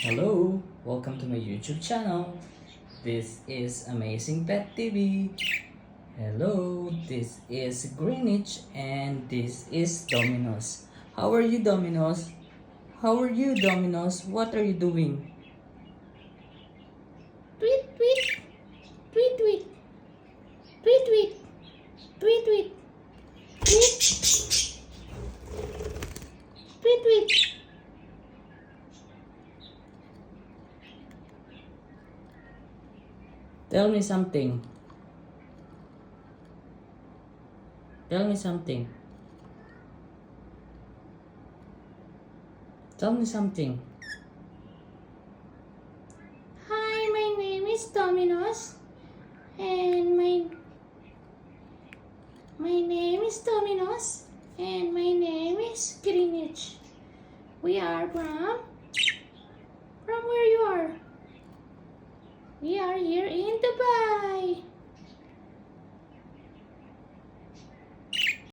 Hello, welcome to my YouTube channel. This is Amazing Pet TV. Hello, this is Greenwich and this is Domino's. How are you, Domino's? How are you, Domino's? What are you doing? Tweet, tweet, tweet, tweet, tweet, tweet, tweet, tweet, tweet, tweet, tweet. Tell me something. Tell me something. Tell me something. Hi, my name is Domino's, and my name is Domino's, and my name is Greenwich. We are from where you are. We are here in Dubai.